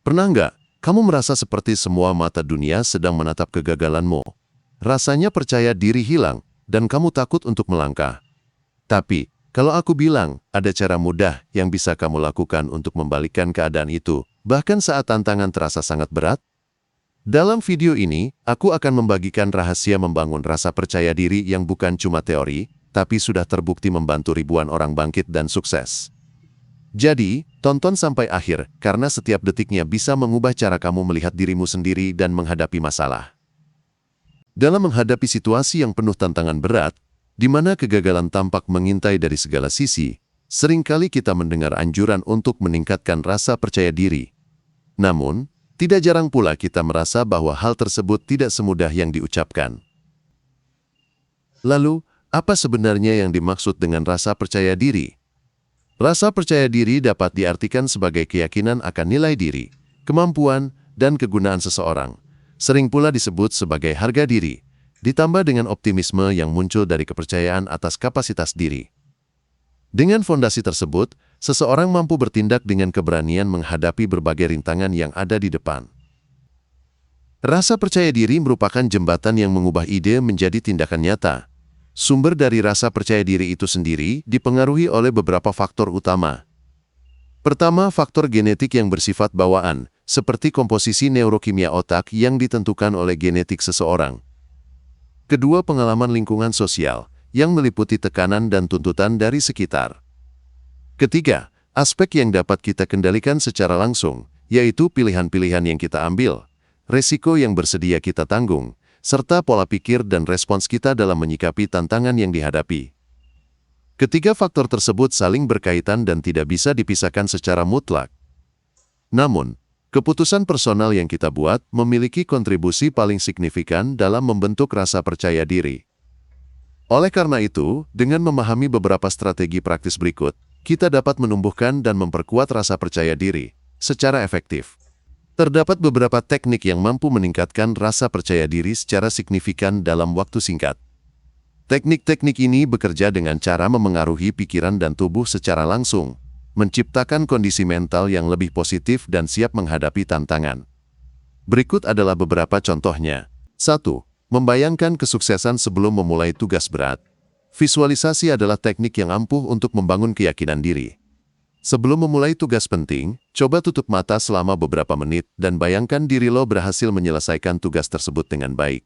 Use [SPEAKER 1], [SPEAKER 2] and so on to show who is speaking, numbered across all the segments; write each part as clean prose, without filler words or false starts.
[SPEAKER 1] Pernah nggak kamu merasa seperti semua mata dunia sedang menatap kegagalanmu? Rasanya percaya diri hilang dan kamu takut untuk melangkah. Tapi, kalau aku bilang ada cara mudah yang bisa kamu lakukan untuk membalikkan keadaan itu, bahkan saat tantangan terasa sangat berat? Dalam video ini, aku akan membagikan rahasia membangun rasa percaya diri yang bukan cuma teori, tapi sudah terbukti membantu ribuan orang bangkit dan sukses. Jadi, tonton sampai akhir, karena setiap detiknya bisa mengubah cara kamu melihat dirimu sendiri dan menghadapi masalah. Dalam menghadapi situasi yang penuh tantangan berat, di mana kegagalan tampak mengintai dari segala sisi, seringkali kita mendengar anjuran untuk meningkatkan rasa percaya diri. Namun, tidak jarang pula kita merasa bahwa hal tersebut tidak semudah yang diucapkan. Lalu, apa sebenarnya yang dimaksud dengan rasa percaya diri? Rasa percaya diri dapat diartikan sebagai keyakinan akan nilai diri, kemampuan, dan kegunaan seseorang. Sering pula disebut sebagai harga diri, ditambah dengan optimisme yang muncul dari kepercayaan atas kapasitas diri. Dengan fondasi tersebut, seseorang mampu bertindak dengan keberanian menghadapi berbagai rintangan yang ada di depan. Rasa percaya diri merupakan jembatan yang mengubah ide menjadi tindakan nyata. Sumber dari rasa percaya diri itu sendiri dipengaruhi oleh beberapa faktor utama. Pertama, faktor genetik yang bersifat bawaan, seperti komposisi neurokimia otak yang ditentukan oleh genetik seseorang. Kedua, pengalaman lingkungan sosial, yang meliputi tekanan dan tuntutan dari sekitar. Ketiga, aspek yang dapat kita kendalikan secara langsung, yaitu pilihan-pilihan yang kita ambil, resiko yang bersedia kita tanggung, serta pola pikir dan respons kita dalam menyikapi tantangan yang dihadapi. Ketiga faktor tersebut saling berkaitan dan tidak bisa dipisahkan secara mutlak. Namun, keputusan personal yang kita buat memiliki kontribusi paling signifikan dalam membentuk rasa percaya diri. Oleh karena itu, dengan memahami beberapa strategi praktis berikut, kita dapat menumbuhkan dan memperkuat rasa percaya diri secara efektif. Terdapat beberapa teknik yang mampu meningkatkan rasa percaya diri secara signifikan dalam waktu singkat. Teknik-teknik ini bekerja dengan cara memengaruhi pikiran dan tubuh secara langsung, menciptakan kondisi mental yang lebih positif dan siap menghadapi tantangan. Berikut adalah beberapa contohnya. 1. Membayangkan kesuksesan sebelum memulai tugas berat. Visualisasi adalah teknik yang ampuh untuk membangun keyakinan diri. Sebelum memulai tugas penting, coba tutup mata selama beberapa menit dan bayangkan diri lo berhasil menyelesaikan tugas tersebut dengan baik.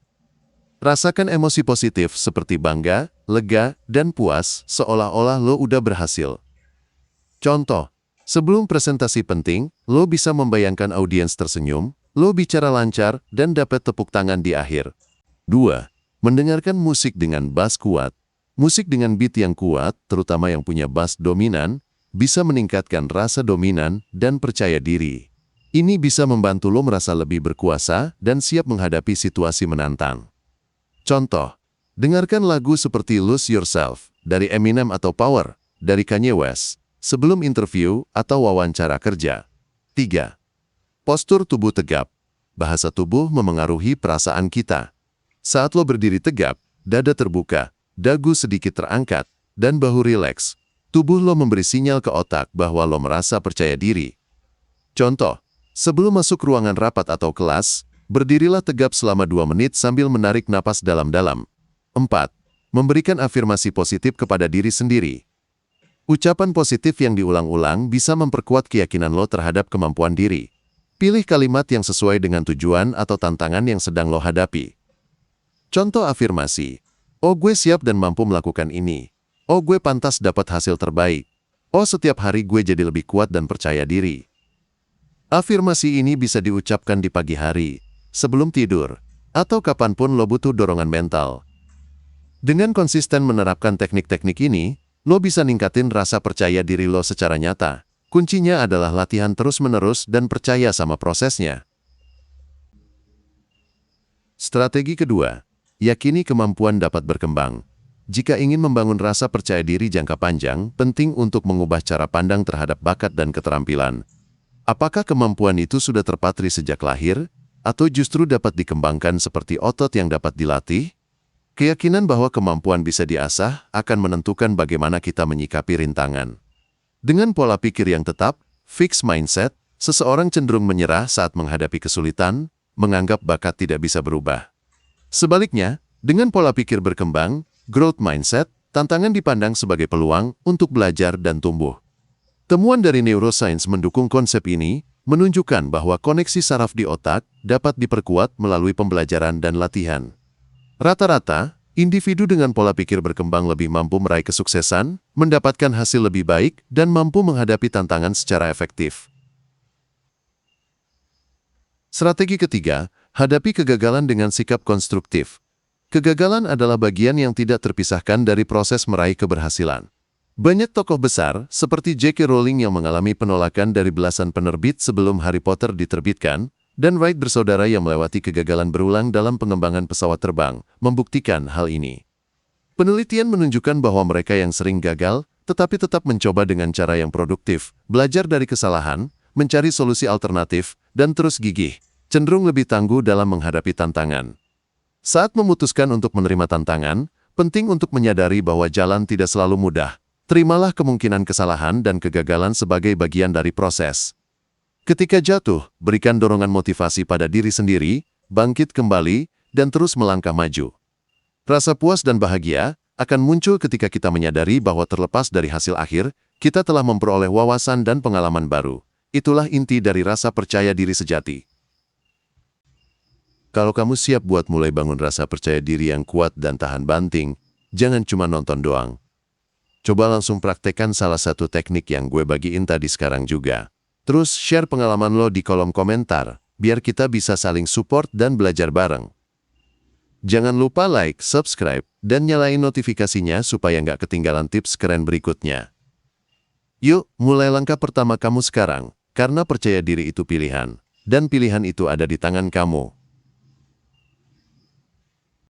[SPEAKER 1] Rasakan emosi positif seperti bangga, lega, dan puas seolah-olah lo udah berhasil. Contoh, sebelum presentasi penting, lo bisa membayangkan audiens tersenyum, lo bicara lancar, dan dapat tepuk tangan di akhir. 2. Mendengarkan musik dengan bass kuat. Musik dengan beat yang kuat, terutama yang punya bass dominan, bisa meningkatkan rasa dominan dan percaya diri. Ini bisa membantu lo merasa lebih berkuasa dan siap menghadapi situasi menantang. Contoh, dengarkan lagu seperti Lose Yourself dari Eminem atau Power dari Kanye West sebelum interview atau wawancara kerja. 3. Postur tubuh tegap. Bahasa tubuh memengaruhi perasaan kita. Saat lo berdiri tegap, dada terbuka, dagu sedikit terangkat, dan bahu rileks, tubuh lo memberi sinyal ke otak bahwa lo merasa percaya diri. Contoh, sebelum masuk ruangan rapat atau kelas, berdirilah tegap selama 2 menit sambil menarik napas dalam-dalam. 4. Memberikan afirmasi positif kepada diri sendiri. Ucapan positif yang diulang-ulang bisa memperkuat keyakinan lo terhadap kemampuan diri. Pilih kalimat yang sesuai dengan tujuan atau tantangan yang sedang lo hadapi. Contoh afirmasi, "Oh, gue siap dan mampu melakukan ini. Oh, gue pantas dapat hasil terbaik. Oh, setiap hari gue jadi lebih kuat dan percaya diri." Afirmasi ini bisa diucapkan di pagi hari, sebelum tidur, atau kapanpun lo butuh dorongan mental. Dengan konsisten menerapkan teknik-teknik ini, lo bisa ningkatin rasa percaya diri lo secara nyata. Kuncinya adalah latihan terus-menerus dan percaya sama prosesnya. Strategi kedua, yakini kemampuan dapat berkembang. Jika ingin membangun rasa percaya diri jangka panjang, penting untuk mengubah cara pandang terhadap bakat dan keterampilan. Apakah kemampuan itu sudah terpatri sejak lahir, atau justru dapat dikembangkan seperti otot yang dapat dilatih? Keyakinan bahwa kemampuan bisa diasah akan menentukan bagaimana kita menyikapi rintangan. Dengan pola pikir yang tetap, fixed mindset, seseorang cenderung menyerah saat menghadapi kesulitan, menganggap bakat tidak bisa berubah. Sebaliknya, dengan pola pikir berkembang, growth mindset, tantangan dipandang sebagai peluang untuk belajar dan tumbuh. Temuan dari neuroscience mendukung konsep ini, menunjukkan bahwa koneksi saraf di otak dapat diperkuat melalui pembelajaran dan latihan. Rata-rata, individu dengan pola pikir berkembang lebih mampu meraih kesuksesan, mendapatkan hasil lebih baik, dan mampu menghadapi tantangan secara efektif. Strategi ketiga, hadapi kegagalan dengan sikap konstruktif. Kegagalan adalah bagian yang tidak terpisahkan dari proses meraih keberhasilan. Banyak tokoh besar, seperti J.K. Rowling yang mengalami penolakan dari belasan penerbit sebelum Harry Potter diterbitkan, dan Wright bersaudara yang melewati kegagalan berulang dalam pengembangan pesawat terbang, membuktikan hal ini. Penelitian menunjukkan bahwa mereka yang sering gagal, tetapi tetap mencoba dengan cara yang produktif, belajar dari kesalahan, mencari solusi alternatif, dan terus gigih, cenderung lebih tangguh dalam menghadapi tantangan. Saat memutuskan untuk menerima tantangan, penting untuk menyadari bahwa jalan tidak selalu mudah. Terimalah kemungkinan kesalahan dan kegagalan sebagai bagian dari proses. Ketika jatuh, berikan dorongan motivasi pada diri sendiri, bangkit kembali, dan terus melangkah maju. Rasa puas dan bahagia akan muncul ketika kita menyadari bahwa terlepas dari hasil akhir, kita telah memperoleh wawasan dan pengalaman baru. Itulah inti dari rasa percaya diri sejati. Kalau kamu siap buat mulai bangun rasa percaya diri yang kuat dan tahan banting, jangan cuma nonton doang. Coba langsung praktekkan salah satu teknik yang gue bagiin tadi sekarang juga. Terus share pengalaman lo di kolom komentar, biar kita bisa saling support dan belajar bareng. Jangan lupa like, subscribe, dan nyalain notifikasinya supaya nggak ketinggalan tips keren berikutnya. Yuk, mulai langkah pertama kamu sekarang, karena percaya diri itu pilihan, dan pilihan itu ada di tangan kamu.